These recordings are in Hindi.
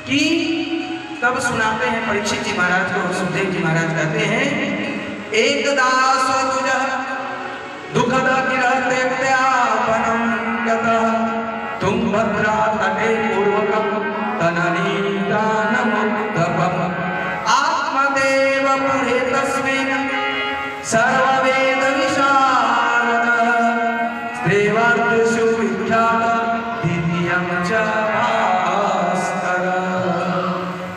कि तब सुनाते हैं परीक्षित जी महाराज को, सुखदेव जी महाराज कहते हैं एकदा स्वतुज दुखद गिरते त्यापनम गतः तुंगभद्रा तटे पूर्वकम तननीतानमुत्तपम आत्मदेव पुरे तस्मिन् सर्ववेद विशारदः देवार्षु विख्यात द्वितीयं च भास्कर।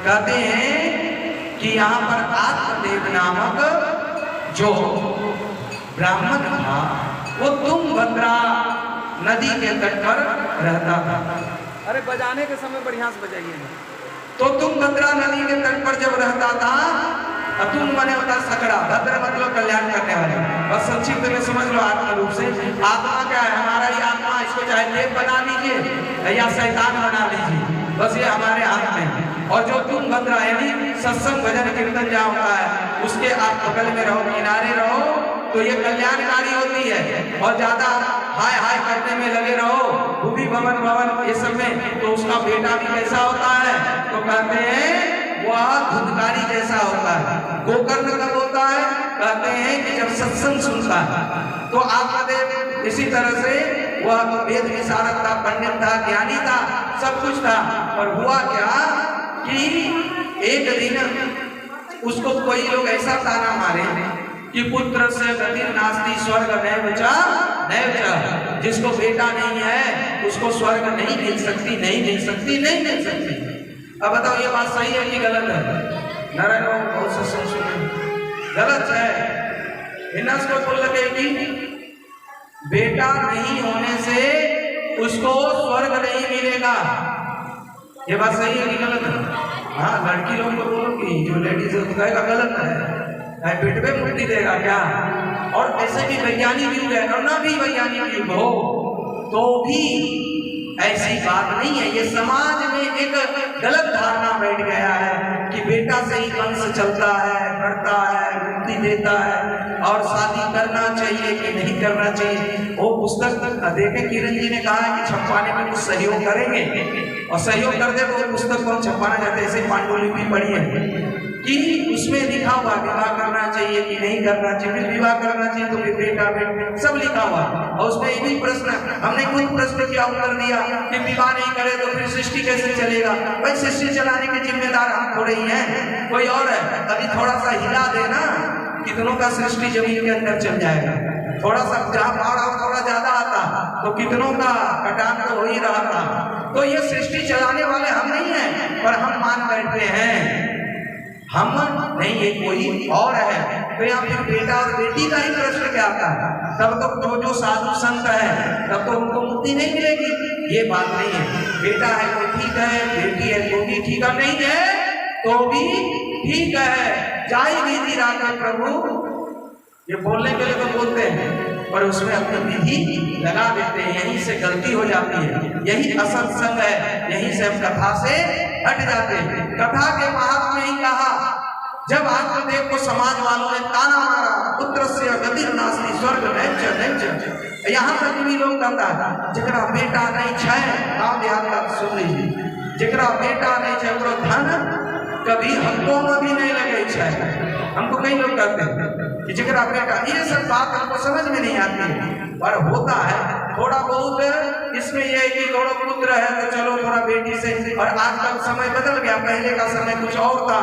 कहते हैं कि यहाँ पर आत्मदेव नामक जो ब्राह्मण था वो तुंगभद्रा नदी के तट पर रहता था। अरे बजाने के समय बढ़िया से बजाइए ना। तो तुंगभद्रा नदी के तट पर जब रहता था, तुंग माने होता सकड़ा, भद्र मतलब कल्याण करने वाले। बस संक्षिप्त में समझ लो आत्मा रूप से। आत्मा क्या है? हमारा ही आत्मा, इसको चाहे देव बना लीजिए या शैतान बना लीजिए, बस ये हमारे हाथ में है। और जो तुंगभद्रा यानी सत्संग भजन कीर्तन जहाँ होता है उसके आप बगल में रहो, किनारे रहो, तो ये कल्याणकारी होती है। और ज्यादा हाय हाय करने में लगे रहो, भूमि भवन भवन ये सब में, तो उसका बेटा भी कैसा होता है? तो कहते हैं वह धुंधकारी जैसा होता है। गोकर्ण कब होता है? कहते हैं कि जब सत्संग सुनता है। तो आत्मदेव इसी तरह से वह वेद विशारद था, पंडित था, ज्ञानी था, सब कुछ था। और हुआ क्या कि एक दिन उसको कोई लोग ऐसा ताना मारे कि पुत्र से गति नास्ति स्वर्ग नैव च नैव च, जिसको बेटा नहीं है उसको स्वर्ग नहीं मिल सकती, नहीं मिल सकती, नहीं मिल सकती। अब बताओ ये बात सही है कि गलत है? नारायण बहुत सत्संग सुने, गलत है। इन्हें को बोल लगे कि बेटा नहीं होने से उसको स्वर्ग नहीं मिलेगा। ये बात सही है कि गलत है? हाँ, लड़की लोग को बोलो कि जो लेडीज है कहेगा गलत है, पेट में मुक्ति देगा क्या? और ऐसे भी वैज्ञानिक युग है, और ना भी वैज्ञानिक युग हो तो भी ऐसी बात नहीं है। ये समाज में एक गलत धारणा बैठ गया है कि बेटा से ही वंश चलता है, बढ़ता है, मुक्ति देता है, और शादी करना चाहिए कि नहीं करना चाहिए। वो पुस्तक देखे किरण जी ने कहा है कि छपवाने में कुछ सहयोग करेंगे, और सहयोग कर दे तो वो पुस्तक को छपवाना चाहते। ऐसे पांडुलिपि पढ़ी है कि उसमें लिखा हुआ विवाह करना चाहिए कि नहीं करना चाहिए, फिर विवाह करना चाहिए तो फिर बेटा बेटा सब लिखा हुआ। और उसमें एक भी प्रश्न, हमने कोई प्रश्न किया, उत्तर दिया कि विवाह नहीं करे तो फिर सृष्टि कैसे चलेगा? भाई सृष्टि चलाने के जिम्मेदार हम थोड़े ही हैं, कोई और है। अभी थोड़ा सा हिला देना, कितनों का सृष्टि जमीन के अंदर चल जाएगा। थोड़ा सा जहाँ बाढ़ थोड़ा ज्यादा आता तो कितनों का कटान तो हो ही रहा था। तो ये सृष्टि चलाने वाले हम नहीं हैं, पर हम मान बैठते हैं हम नहीं, ये कोई और है। तो यहाँ फिर बेटा और बेटी का ही प्रश्न क्या आता है? तब तो जो साधु संत है तब तो उनको मुक्ति नहीं मिलेगी। ये बात नहीं है। बेटा है तो ठीक है, बेटी है तो भी ठीक है, नहीं है तो भी ठीक है। जाई विधि राखा प्रभु, ये बोलने के लिए तो बोलते हैं पर उसमें अपनी विधि लगा देते हैं। यहीं से गलती हो जाती है, यही असत्संग है, यहीं से हम कथा से हट जाते हैं। कथा के महात्म्य ही कहा, जब आत्मदेव को समाज वालों ने ताना मारा, पुत्र से गति नास्ति स्वर्ग नहीं, यहाँ तक भी लोग कहता है जरा बेटा नहीं छे, गाँव देहात का सुन लीजिए, जरा बेटा नहीं छे वो धन कभी हमको में भी नहीं लगे छे। हमको कई लोग कहते हैं कि जरा बेटा, ये सब बात हमको समझ में नहीं आती है, पर होता है थोड़ा बहुत। इसमें यह है कि थोड़ा पुत्र है तो चलो थोड़ा बेटी से, और आजकल समय बदल गया, पहले का समय कुछ और था,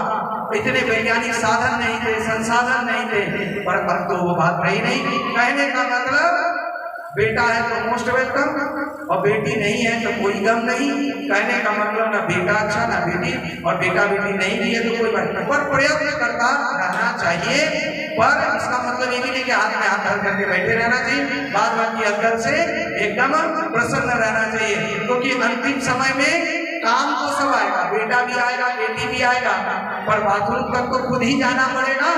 इतने वैज्ञानिक साधन नहीं थे, संसाधन नहीं थे, पर अब तो वो बात रही नहीं। कहने का मतलब बेटा है तो मोस्ट वेलकम, और बेटी नहीं है तो कोई गम नहीं। कहने का मतलब ना बेटा अच्छा ना बेटी, और बेटा बेटी नहीं भी है तो कोई बात नहीं, पर प्रयत्न करता रहना चाहिए। पर इसका मतलब ये भी नहीं कि हाथ में हाथ धर करके बैठे रहना चाहिए, बाद बाकी अंदर से एकदम प्रसन्न रहना चाहिए। क्योंकि अंतिम समय में काम तो सब आएगा, बेटा भी आएगा, बेटी भी आएगा, पर बाथरूम तक तो खुद ही जाना पड़ेगा,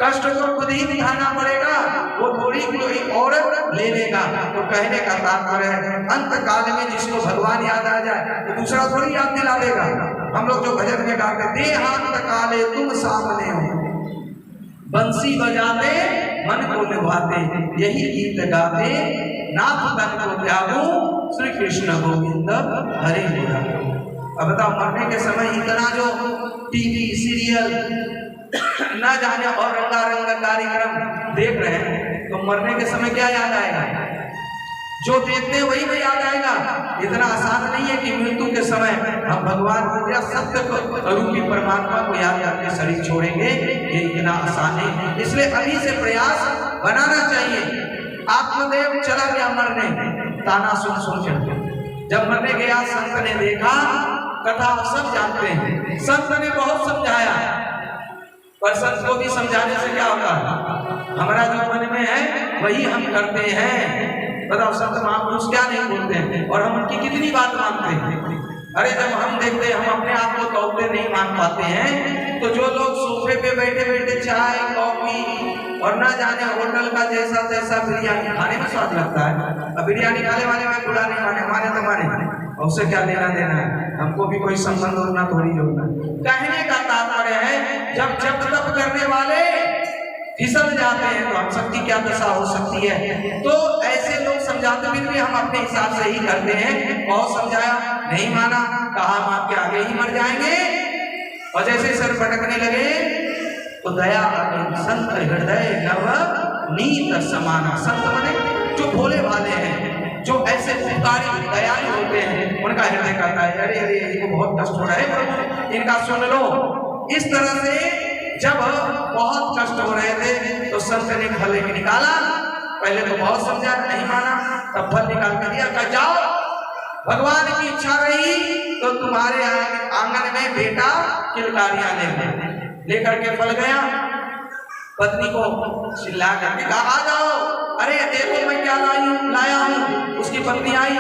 कष्ट तो खुद ही दिखाना पड़ेगा, वो थोड़ी कोई और ले लेगा। तो कहने का तात्पर्य है अंत काल में जिसको भगवान याद आ जाए तो दूसरा थोड़ी याद दिला देगा। हम लोग जो भजन में गाते, देहांत काले तुम सामने हो, बंसी बजाते मन को निभाते, यही गीत गाते नाथ तन को त्यागो, श्री कृष्ण गोविंद हरे मुरारी। अब बताओ मरने के समय इतना जो टीवी सीरियल ना जाने और रंगारंग कार्यक्रम देख रहे हैं, तो मरने के समय क्या याद आएगा? जो देखते हैं वही में याद आएगा। इतना आसान नहीं है कि मृत्यु के समय हम भगवान को या सत्य रूपी परमात्मा को याद करके शरीर छोड़ेंगे, ये इतना आसान नहीं। इसलिए अभी से प्रयास बनाना चाहिए। आत्मदेव चला गया मरने, ताना सुन सुन चलते। जब मरने गया संत ने देखा, कथा सब जानते हैं, संत ने बहुत समझाया, पर संत को भी समझाने से क्या होता है? हमारा जो मन में है वही हम करते हैं। बताओ संत महापुरुष क्या नहीं बोलते हैं और हम उनकी कितनी बात मानते हैं। अरे जब हम देखते हैं हम अपने आप को तौलते नहीं मान पाते हैं, तो जो लोग सोफे पे बैठे बैठे चाय कॉफी और ना जाने होटल का जैसा तैसा बिरयानी खाने में स्वाद लगता है, अब बिरयानी खाने वाले में बुरा नहीं माने, माने तो माने, उससे क्या लेना देना है? हमको भी कोई संबंध होना थोड़ी होना। कहने का तात्पर्य है जब जब तप करने वाले फिसल जाते हैं तो हम सबकी क्या दशा हो सकती है। तो ऐसे लोग समझाते भी हम अपने हिसाब से ही करते हैं। बहुत समझाया नहीं माना, कहा हम आपके आगे ही मर जाएंगे। और जैसे सर पटकने लगे तो दया संत हृदय नव नीत समाना। संत बने जो भोले भाले हैं, जो ऐसे उपकारी दयालु होते हैं, उनका हृदय कहता है अरे अरे इनको बहुत कष्ट हो रहा है प्रभु, इनका सुन लो। इस तरह से जब बहुत कष्ट हो रहे थे तो संत ने फल निकाला। पहले तो बहुत समझा, नहीं माना, तब फल निकाल कर दिया, कहा जाओ भगवान की इच्छा रही तो तुम्हारे आंगन में बेटा किलकारियां लेकर के फल गया। पत्नी को चिल्ला करके कहा आ जाओ, अरे देखो मैं क्या लाया हूँ। उसकी पत्नी आई,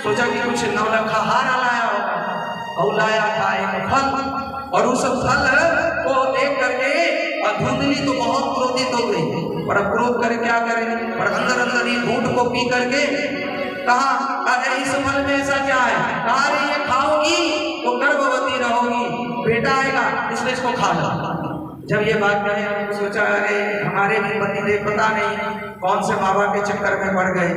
सोचा कि कुछ नौलखा हारा लाया होगा, और लाया था एक फल। और उस फल को देख करके धुंधली तो बहुत क्रोधित हो गई, पर अब क्रोध करे क्या करें, पर अंदर अंदर ही घूंट को पी करके कहा अरे इस फल में ऐसा क्या है? कहा अरे ये खाओगी तो गर्भवती रहोगी, बेटा आएगा, इसलिए इसको खा लो। जब ये बात कहे हमने सोचा अरे हमारे भी पतिदेव पता नहीं कौन से बाबा के चक्कर में पड़ गए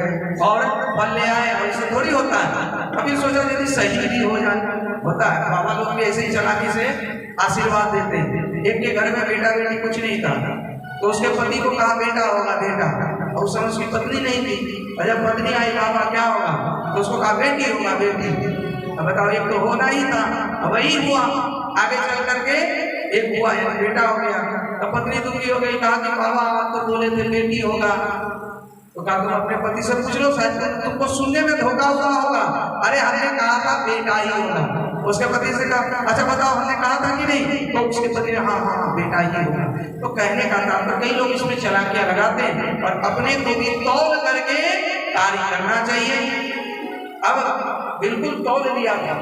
और फल ले आए, और इससे थोड़ी होता है। अभी सोचा यदि सही भी हो जाए, होता है बाबा लोग भी ऐसे ही चालाकी से आशीर्वाद देते हैं। एक के घर में बेटा बेटी कुछ नहीं था, तो उसके पति को कहा बेटा होगा बेटा, और उस समय उसकी पत्नी नहीं थी। और जब पत्नी आई बाबा क्या होगा, तो उसको कहा बेटी होगा बेटी। अब बताओ एक तो होना ही था, अब वही हुआ। आगे चल करके एक हुआ है बेटा हो गया। तो पत्नी दुखी हो गई, कहा कि बाबा आप तो बोले थे बेटी होगा। तो कहा तुम अपने पति से पूछ लो, शायद तुमको सुनने में धोखा हुआ होगा। अरे हमने कहा था बेटा ही होगा। उसके पति से कहा अच्छा बताओ हमने कहा था कि नहीं? तो उसके पति ने हाँ हाँ बेटा ही होगा। तो कहने का था तो कई लोग इसमें चालाकियां लगाते हैं, और अपने को भी तौल करके कार्य करना चाहिए। अब बिल्कुल तौल लिया था,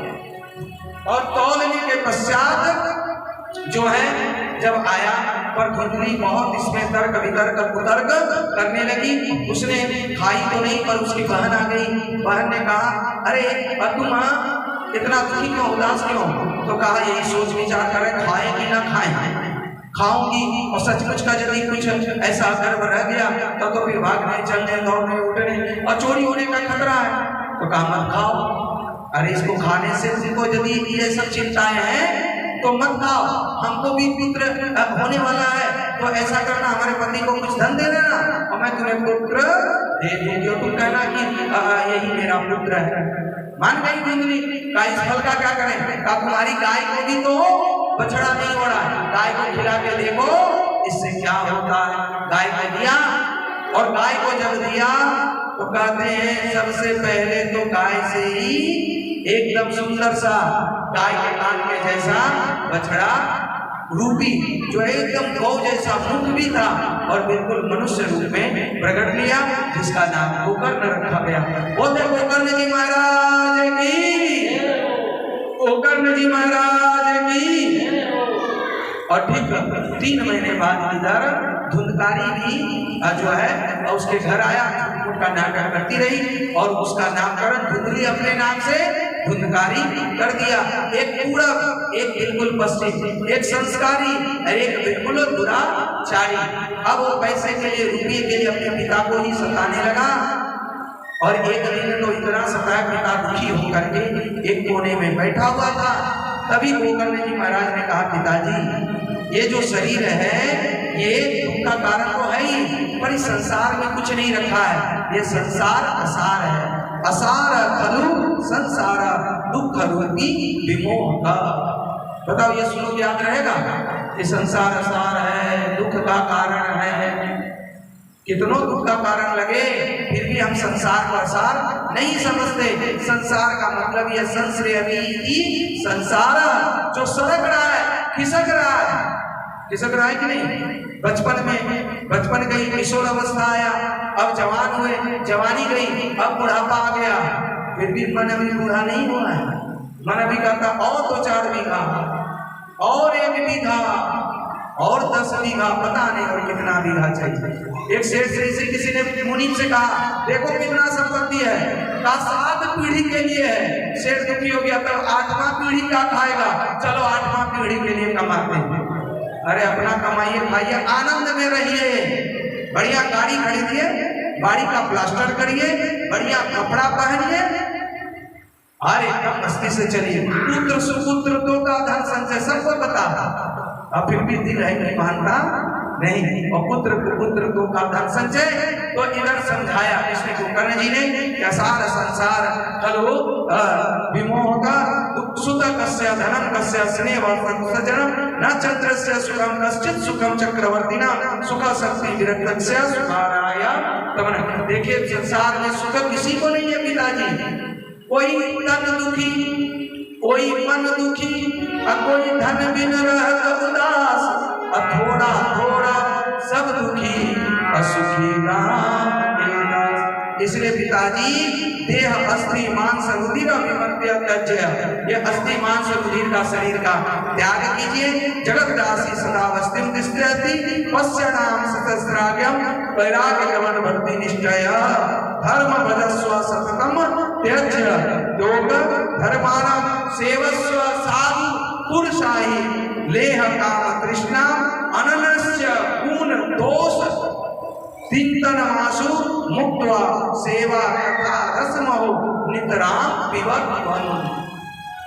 और तौलने के पश्चात जो है जब आया पर धुंधली बहुत इसमें तर्क वितर्क कुतर्क करने लगी। उसने खाई तो नहीं, पर उसकी बहन आ गई। बहन ने कहा अरे तुम इतना दुखी क्यों, उदास क्यों? तो कहा यही सोच विचार करें खाए कि ना खाए। खाऊंगी और सचमुच का यदि कुछ ऐसा गर्भ रह गया तो फिर भागने चलने दौड़ने उठने और चोरी होने का खतरा है। तो कहा मत खाओ। अरे इसको खाने से तुमको यदि ये सब चिंताएं हैं तो मत खाओ, हमको भी पुत्र होने वाला है, तो ऐसा करना हमारे पति को कुछ धन दे देना और मैं तुम्हें पुत्र दे दूंगी, और तुम कहना कि यही मेरा पुत्र है। मान गई धुंधली। का इस फल का क्या करें? का तुम्हारी गाय को भी तो बछड़ा नहीं हो रहा है, गाय को खिला के देखो इससे क्या होता है। गाय को दिया, और गाय को जब दिया तो कहते हैं सबसे पहले तो गाय से ही एकदम सुंदर सा गाय के कान के जैसा बछड़ा रूपी जो एकदम गौ जैसा मुख भी था और बिल्कुल मनुष्य रूप में प्रकट लिया, जिसका नाम गोकर्ण रखा गया। बोलते गोकर्ण जी महाराज की, गोकर्ण जी महाराज की। और ठीक 3 महीने बाद इधर धुंधकारी भी जो है उसके घर आया, उनका नाटक करती रही और उसका नामकरण धुंधली अपने नाम से धुंधकारी कर दिया। एक पूरब, एक बिल्कुल पश्चिम, एक संस्कारी और एक बिल्कुल दुराचारी। अब वो पैसे के लिए रुपये के लिए अपने पिता को ही सताने लगा, और एक दिन तो इतना सताया पिता दुखी होकर के एक कोने में बैठा हुआ था। तभी गोकर्ण जी महाराज ने कहा पिताजी ये जो शरीर है ये दुख का कारण तो है ही, पर इस संसार में कुछ नहीं रखा है। ये संसार असार है, असार खलु संसार दुख रूपी विमोह का। बताओ ये श्लोक याद रहेगा? ये संसार असार है, दुख का कारण है। कितनों दुख का कारण लगे फिर भी हम संसार को असार नहीं समझते। संसार का मतलब यह संश्रयति संसार, जो सड़क रहा है, खिसक रहा है। खिसक रहा है कि नहीं? बचपन गई, किशोर अवस्था आया, अब जवान हुए, जवानी गई, अब बुढ़ापा आ गया, फिर भी मन अभी बूढ़ा नहीं हुआ है। मन अभी कहता और 2-4 बीघा और 1 बीघा और 10 बीघा, पता नहीं और कितना बीघा चाहिए। एक सेठ से इसे किसी ने मुनीम से कहा देखो कितना संपत्ति है, कहा 7 पीढ़ी के लिए है। सेठ दुखी हो गया, तब 8वां पीढ़ी क्या खाएगा? चलो 8वां पीढ़ी के लिए कमाते हैं। अरे अपना कमाइए, खाइए, आनंद में रहिए, बढ़िया गाड़ी खरीदिए, गाड़ी का प्लास्टर करिए, बढ़िया कपड़ा पहनिए, अरे एकदम मस्ती से चलिए। पुत्र सुपुत्र तो का धन संचय, सबको पता, अब फिर भी दिल है नहीं मानता नहीं। और पुत्र पुत्र तो का धन संचय, तो इधर समझाया इसने गोकर्ण जी ने कि सार संसार खलु विमोह का, सुत कस्य धनम कस्य स्नेह सजनम न चंद्रस्य सुखम कश्चित सुखम चक्रवर्तीना सुख शक्ति विरक्तस्य सुखाराय तमन। देखिए संसार में सुख किसी को नहीं है पिताजी। कोई तन दुखी, कोई मन दुखी, कोई धन बिन रहत उदास, थोड़ा थोड़ा सब दुखी असुखी राम के दास। इसलिए पिताजी देह अस्थि मांस रुधिर अभिमन्त्य त्यज्य, ये अस्थि मांस रुधिर का शरीर का त्याग कीजिए। जगत दासी सदा वस्तिम तिष्ठति पश्यणाम सहस्राग्यम वैराग्य गमन भक्ति निश्चय धर्म भजस्व सततम त्यज्य योग धर्माणाम सेवस्व साधु पुरुषाहि लेह काम तृष्णा अननस्य पूर्ण दोष चिंतन मासु मुक्त्वा सेवा कथा रसमहो नितराम पिबत।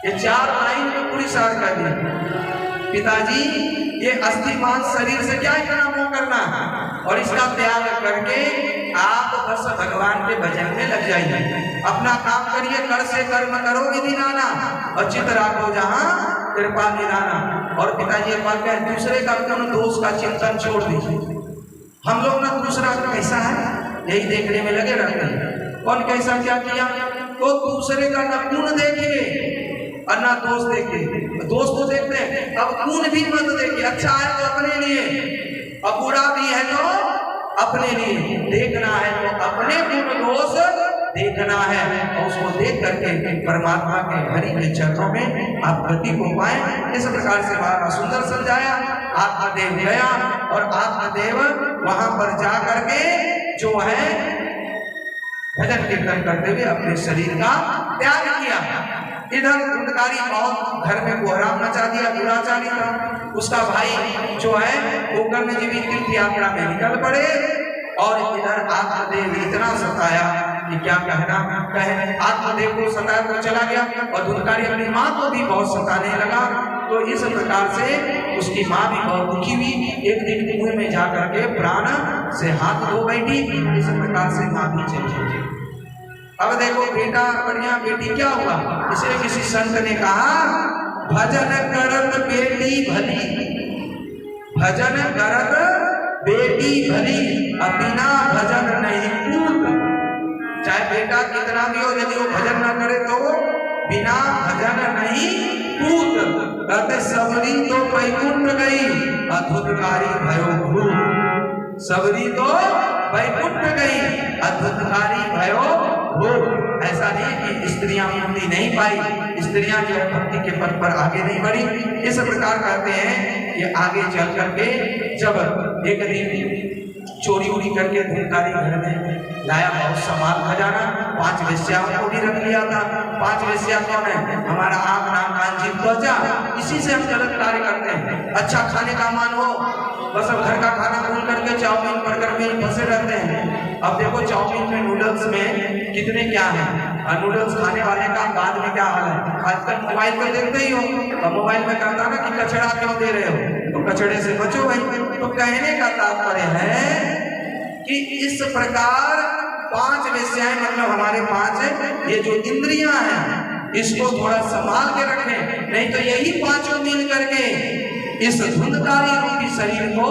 ये 4 लाइन में पूरी सार कर दी पिताजी। ये अस्थि मांस शरीर से क्या इतना मोह करना, और इसका त्याग करके आप बस भगवान के भजन में लग जाइए। अपना काम करिए, कर से कर्म करो विधि नाना, और चित राखो जहाँ कृपा निराना। और पिताजी एक बात कहें, दूसरे का कौन दोष का चिंतन छोड़ दीजिए। हम लोग ना दूसरा कैसा है यही देखने में लगे रहते हैं, कौन कैसा क्या किया, तो दूसरे का ना गुण देखिए और ना दोष देखिए। दोष तो देखते हैं, अब गुण भी मत देखिए। अच्छा है तो अपने लिए, और बुरा भी है तो अपने लिए। देखना है तो अपने गुण दोष देखना है, और उसको देख करके परमात्मा के हरि के चरणों में आप गति को पाए। इस प्रकार से बड़ा सुंदर समझाया। आत्मदेव गया और आत्मदेव वहां पर जा करके जो है भजन कीर्तन करते हुए अपने शरीर का त्याग किया। इधर धुंधकारी बहुत घर में कोहराम मचा दिया, दुराचारी था। उसका भाई जो है गोकर्ण जी भी तीर्थ यात्रा में निकल पड़े, और इधर आत्मदेव इतना सताया कि क्या कहना कहे। आत्मदेव को सताया तो चला गया, और धुंधकारी अपनी माँ को भी बहुत सताने लगा। तो इस प्रकार से उसकी माँ भी बहुत दुखी हुई। एक दिन कुएं में जा करके प्राण से हाथ धो बैठी। इस प्रकार से माँ भी चली गई। अब देखो बेटा बढ़िया, बेटी क्या हुआ? इसलिए किसी संत ने कहा भजन करत बेटी भली, भजन करत बेटी भली, बिना भजन नहीं पूत। चाहे बेटा कितना भी हो, यदि वो भजन न करे तो बिना भजन नहीं पूत। कहते सबरी तो वैकुंठ गई, अधुतकारी भयो भूत। सबरी तो वैकुंठ गई, अधुतकारी भयो भूत। ऐसा नहीं कि स्त्रियां मुक्ति नहीं पाई, स्त्रियां जो है भक्ति के पथ पर आगे नहीं बढ़ी। इस प्रकार कहते हैं कि आगे चल करके जब एक दिन चोरी उरी करके धुंधकारी घर में लाया बहुत सामान खजाना, 5 वेश्याओं को भी रख लिया था। 5 वेश्या कौन है? हमारा आँख नाक कान जीभ त्वचा, इसी से हम गलत कार्य करते हैं। अच्छा खाने का मान हो, बस अब घर का खाना भूल करके चाउमीन बर्गर में फंसे रहते हैं। अब देखो चाउमीन में नूडल्स में कितने क्या है। और नूडल्स खाने वाले का बाद में क्या हाल है। आजकल मोबाइल पर देखते ही हो, और मोबाइल में कहता ना कि कचरा क्यों दे रहे हो, तो कचड़े से बचो भाई। तो कहने का तात्पर्य है कि इस प्रकार 5 विषय मतलब हमारे 5 ये जो इंद्रियां हैं इसको थोड़ा संभाल के रखें, नहीं तो यही 5 मिल करके इस धुंधकारी रूपी शरीर को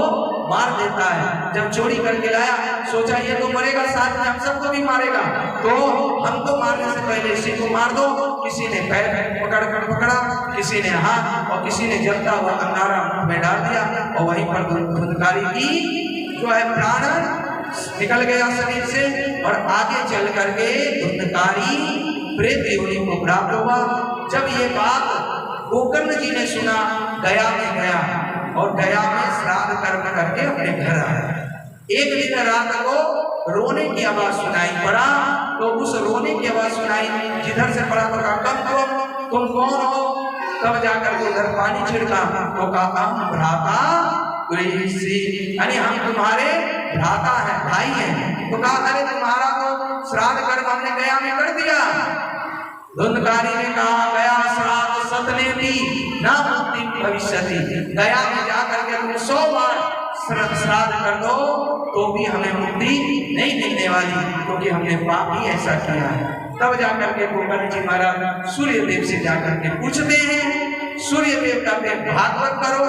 मार देता है। जब चोरी करके लाया सोचा ये तो मरेगा, साथ में हम सबको भी मारेगा, तो हमको मारने से पहले इसी को मार दो। किसी ने पैर पकड़ा, किसी ने हाथ, और किसी ने जलता हुआ अंगारा में डाल दिया, और वहीं पर धुंधकारी की जो है प्राण निकल गया शरीर से, और आगे चल करके धुंधकारी प्रेत योनि को प्राप्त हुआ। जब ये बात गोकर्ण जी ने सुना, गया में गया, और गया में श्राद्ध कर्म करके अपने घर आया। एक दिन रात को रोने की आवाज सुनाई पड़ा, तो उस रोने की आवाज सुनाई जिधर से पड़ा तो कहा तुम कौन हो। तब जाकर के उधर पानी छिड़का तो कहा हम भ्राता यानी हम तुम्हारे भ्राता है, भाई हैं। तो कहा अरे तुम्हारा तो श्राद्ध कर्म हमने गया में कर दिया। धुंधकारी ने कहा गया श्राद्ध सतने दी ना मुक्ति भविष्यति, गया में जाकर के तुम 100 बार श्राद्ध कर दो तो भी हमें मुक्ति नहीं मिलने वाली, क्योंकि हमने पाप ही ऐसा किया है। तब जाकर के गोकर्ण जी महाराज सूर्य देव से जाकर के पूछते हैं, सूर्य देव कहते हैं भागवत करो,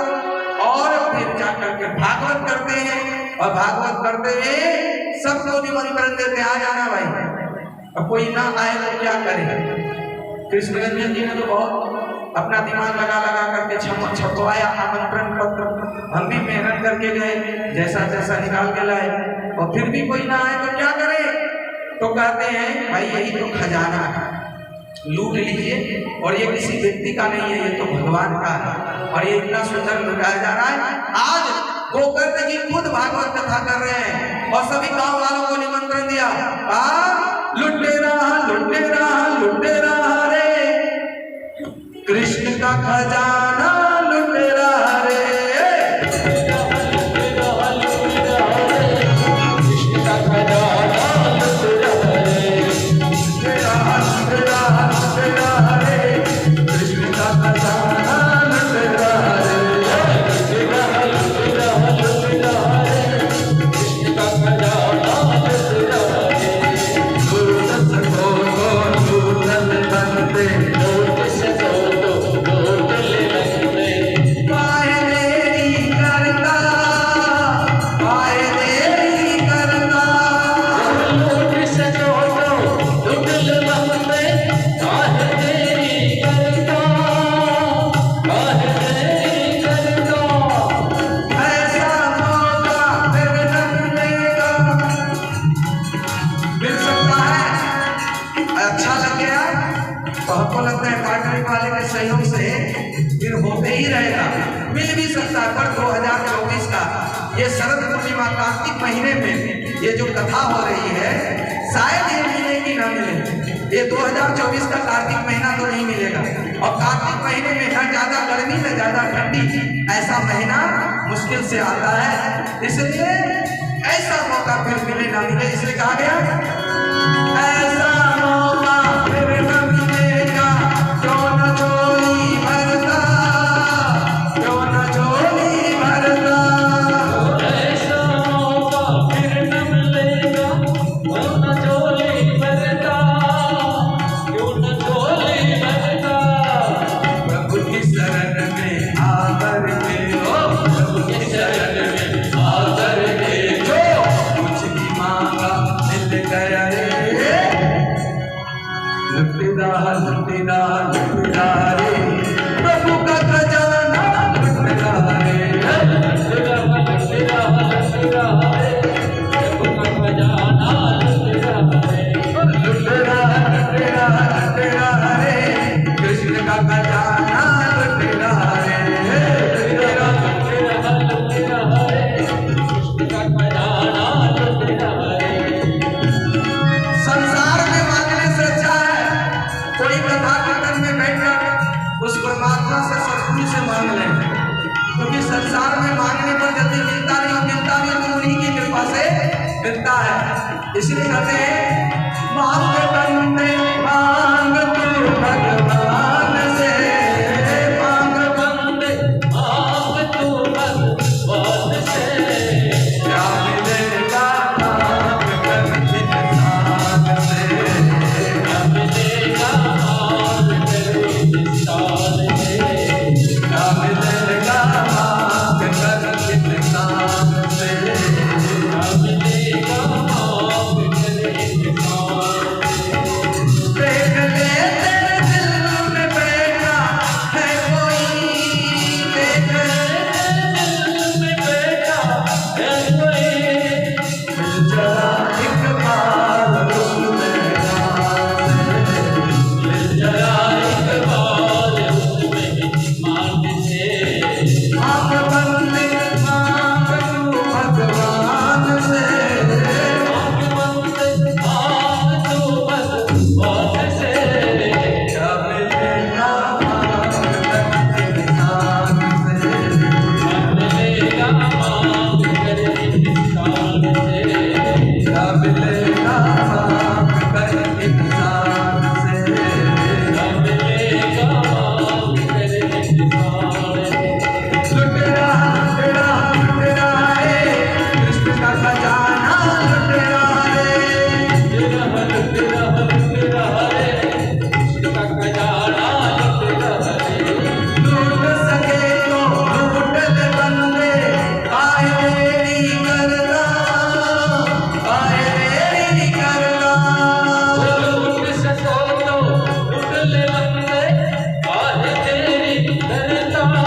और फिर जाकर के भागवत करते हैं, और भागवत करते हैं सबको निमंत्रण देते आ जाना भाई। अब कोई ना आए तो क्या करें। कृष्णगंजन जी ने तो बहुत अपना दिमाग लगा करके छपवाया आमंत्रण पत्र, हम भी मेहनत करके गए, जैसा जैसा निकाल के लाए, और फिर भी कोई ना आए तो क्या करें। तो कहते हैं भाई यही तो खजाना है, लूट लीजिए, और ये किसी व्यक्ति का नहीं है, ये तो भगवान का है, और ये इतना सुंदर लुटाया जा रहा है। आज गोकर्ण जी खुद भागवत कथा कर रहे हैं, और सभी गांव वालों को निमंत्रण दिया, लुटेरा लुटेरा लुटेरा रे, कृष्ण का खजाना लुटेरा रे, कृष्ण का खजाना लुटेरा रे, लुटेरा लुटेरा लुटेरा रे, कृष्ण का खजाना लुटेरा रे, लुटेरा लुटेरा लुटेरा रे, कृष्ण का खजाना लुटेरा रे। बनते सहयोग से फिर होते ही रहेगा, मिल भी सकता है। पर 2024 का ये शरद पूर्णिमा कार्तिक महीने में ये जो कथा हो रही है शायद ये मिले कि न मिले। ये 2024 का कार्तिक महीना तो नहीं मिलेगा, और कार्तिक महीने में न ज्यादा गर्मी न ज्यादा ठंडी, ऐसा महीना मुश्किल से आता है। इसलिए ऐसा मौका फिर मिले ना मिले, इसलिए कहा गया ऐसा मौका फिर न मिलेगा, क्यों न झोली भरता, क्यों न झोली भरता, ऐसा मौका फिर न मिलेगा, क्यों न झोली भरता, क्यों न झोली भरता। प्रभु की शरण में आकर के, प्रभु की शरण में आकर के, जो कुछ भी मांगा मिल गया रे। लुटेरा लुटेरा लुटेरा रे, प्रभु का खजाना लुटेरा रे, लुटेरा लुटेरा लुटेरा रे, प्रभु का खजाना लुटेरा रे, लुटेरा लुटेरा लुटेरा रे, कृष्ण का खजाना लुटेरा रे, लुटेरा लुटेरा लुटेरा रे, कृष्ण का खजाना लुटेरा रे। संसार में मांगने से अच्छा है कोई कथा कीर्तन में बैठकर उस परमात्मा से सतगुरु से मांग लें, क्योंकि संसार में मांगने पर जल्दी मिलता नहीं, मिलता भी तो उन्हीं की कृपा से मिलता है। इसलिए कहते हैं मांग बंदे मांग तू भगवान से, मांग बंदे मांग तू भगवान से, क्या मिलेगा मांग कर इंसान से, क्या मिलेगा मांग कर इंसान से, क्या मिलेगा मांग कर इंसान से, क्या मिलेगा मांग कर इंसान से। देख ले तेरे दिल में बैठा है कोई, देख ले तेरे दिल में बैठा है कोई, मिल जरा एक बार उसमें ध्यान से, मिल जरा एक बार उसमें मान से, मांग बंदे मांग तू भगवान से, मांग बंदे मांग तू भगवान से, क्या मिलेगा मांग कर इंसान से, क्या मिलेगा मांग कर इंसान से, क्या मिलेगा मांग कर इंसान से, क्या मिलेगा मांग कर इंसान से। लुटेरा लुटेरा लुटेरा रे, कृष्ण का खजाना लुटेरा रे, लुटेरा लुटेरा लुटेरा रे, कृष्ण का खजाना लुटेरा रे, लूट सके तो लूट ले बंदे, आए तेरी करना, आए तेरी करना, लूट सको तो लूट ले बंदे, आए तेरी करना,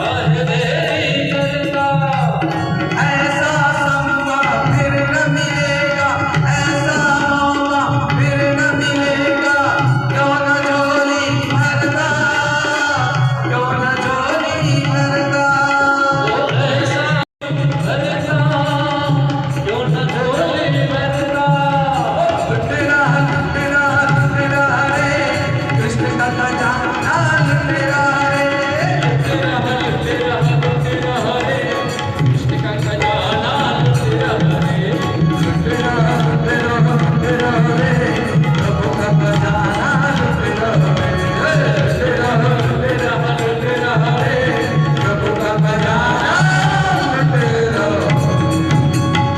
आए तेरी करना। ऐसा समझा फिर न मिलेगा, ऐसा मौका फिर न मिलेगा, क्यों न झोली भरना, क्यों न झोली भरना, ऐसा भरना, क्यों न झोली भरना। लुटेरा लुटेरा लुटेरा रे, कृष्ण का खजाना लुटेरा रे, लुटेरा लुटेरा लुटेरा रे, कृष्ण का खजाना लुटेरा रे, लुटेरा लुटेरा लुटेरा रे, प्रभु का खजाना लुटेरा रे, लुटेरा लुटेरा लुटेरा रे, प्रभु का खजाना लुटेरा।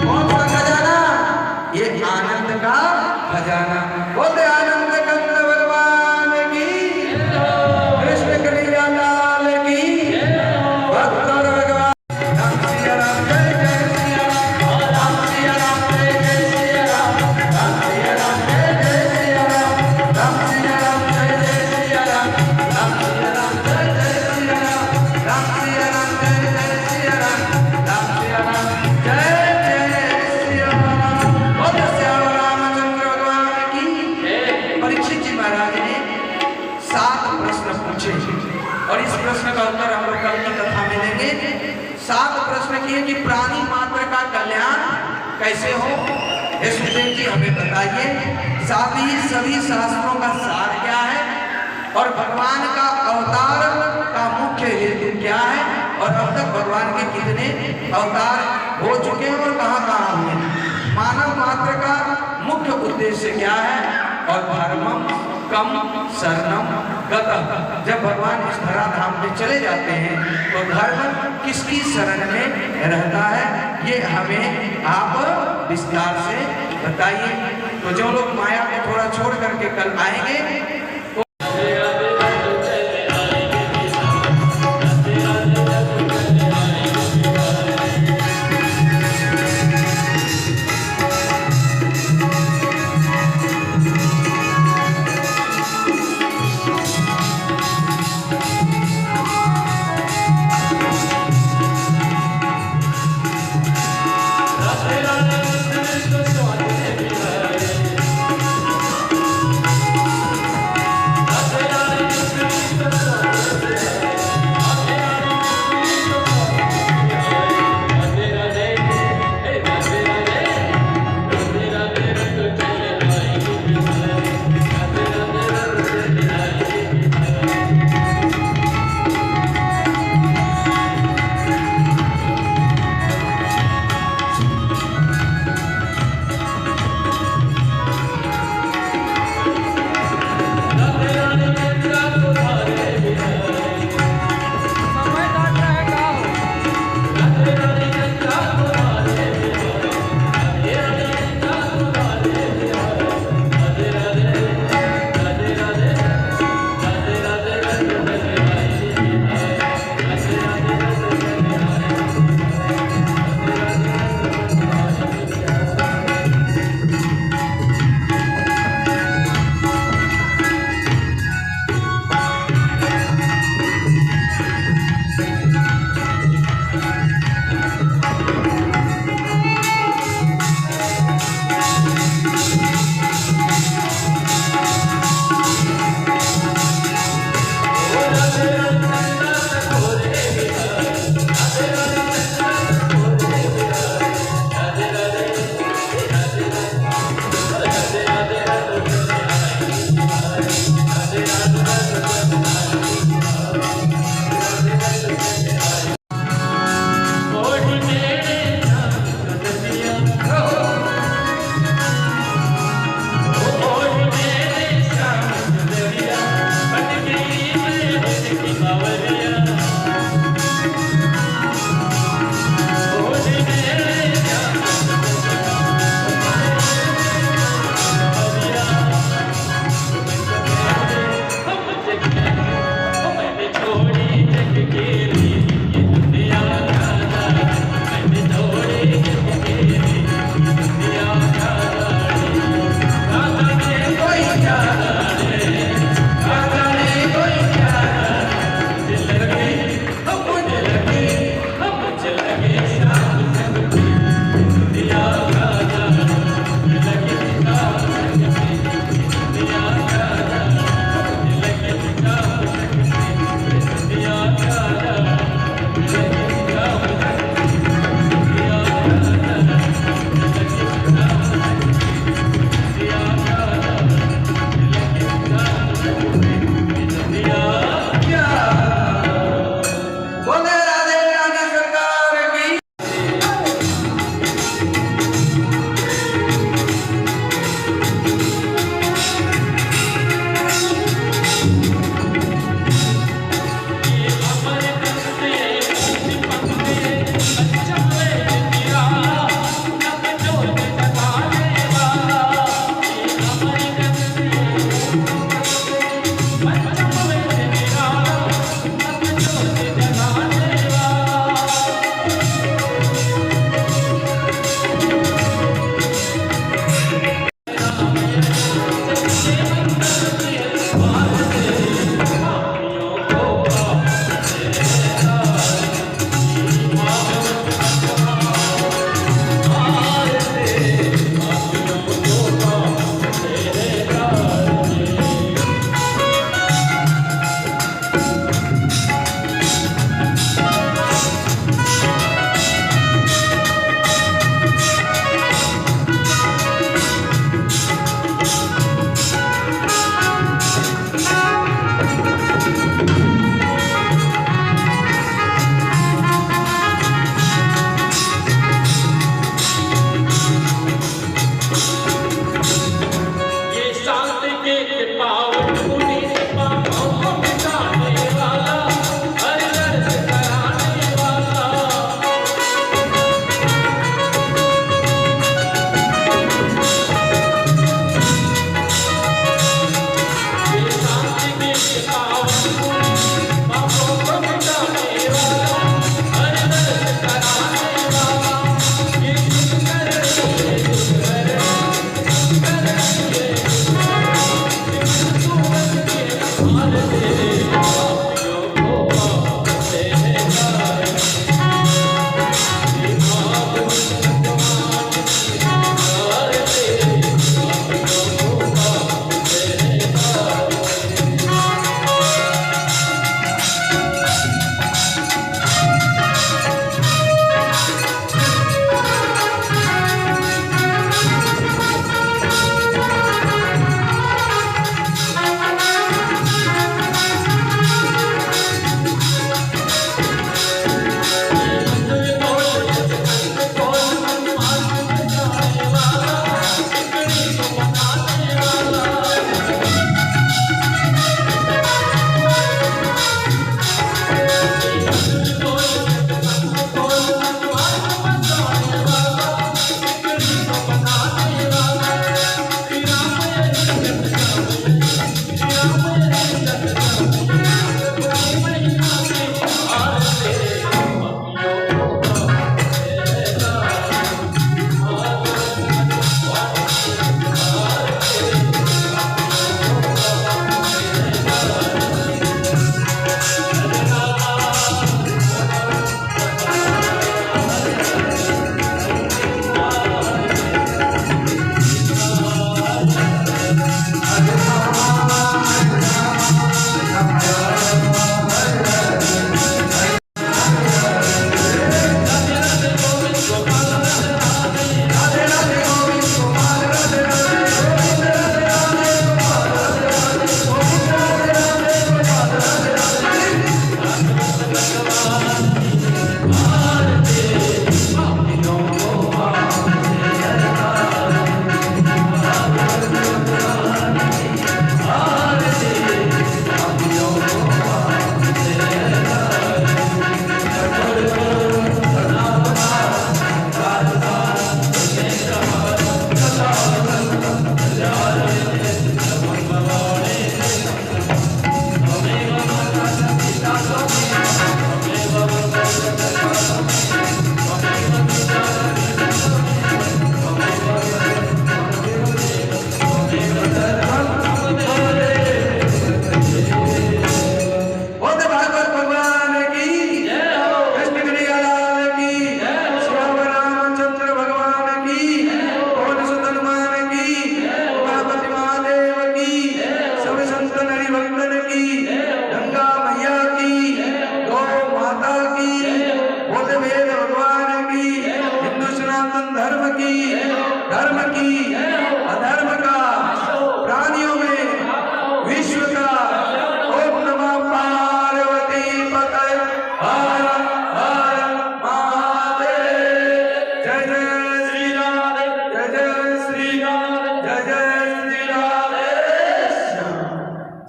कौन सा खजाना? ये आनंद का खजाना। बोलते आनंद कंद भगवान की, कृष्ण कन्हैया लाल की, भक्त और भगवान राम सिया राम, जय जय सिया राम, राम सिया राम, जय जय सिया राम, राम सिया राम, जय जय सिया राम, राम सिया राम, जय जय सिया राम, राम सिया राम, जय जय सिया राम, राम सिया राम, जय जय सिया राम, राम सिया राम, जय जय सिया राम। बोलो श्याम रामचंद्र भगवान की। परीक्षित जी महाराज ने 7 प्रश्न पूछे और इस प्रश्न का उत्तर हम लोग कल की कथा में देंगे। 7 प्रश्न किए कि प्राणी मात्र का कल्याण कैसे हो, हे सुखदेव जी हमें बताइए। साथ ही सभी शास्त्रों का सार क्या है और भगवान का अवतार का मुख्य हेतु क्या है, और अब तक भगवान के कितने अवतार हो चुके हैं और कहाँ कहाँ हुए, मानव मात्र का मुख्य उद्देश्य क्या है, और धर्मम कम शरणम गतः। जब भगवान इस धराधाम पे चले जाते हैं तो धर्म किसकी शरण में रहता है, ये हमें आप विस्तार से बताइए। तो जो लोग माया को थोड़ा छोड़ करके कल आएंगे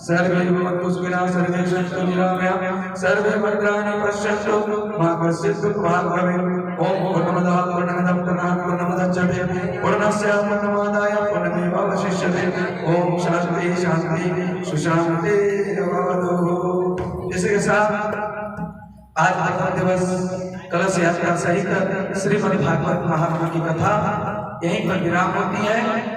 सर्वे भवन्तु सुखिनः सर्वे सन्तु निरामया सर्वे भद्राणि पश्यन्तु मा कश्चित् दुःखभाग् भवेत्। ओम पूर्णमदः पूर्णमिदं पूर्णात् पूर्णमुदच्यते पूर्णस्य पूर्णमादाय पूर्णमेवावशिष्यते। ओम शांति शांति सुशांति भवतु। इसके साथ आज प्रथम दिवस कलश यात्रा सहित श्रीमद् भागवत महात्मा की कथा यहीं पर विराम होती है।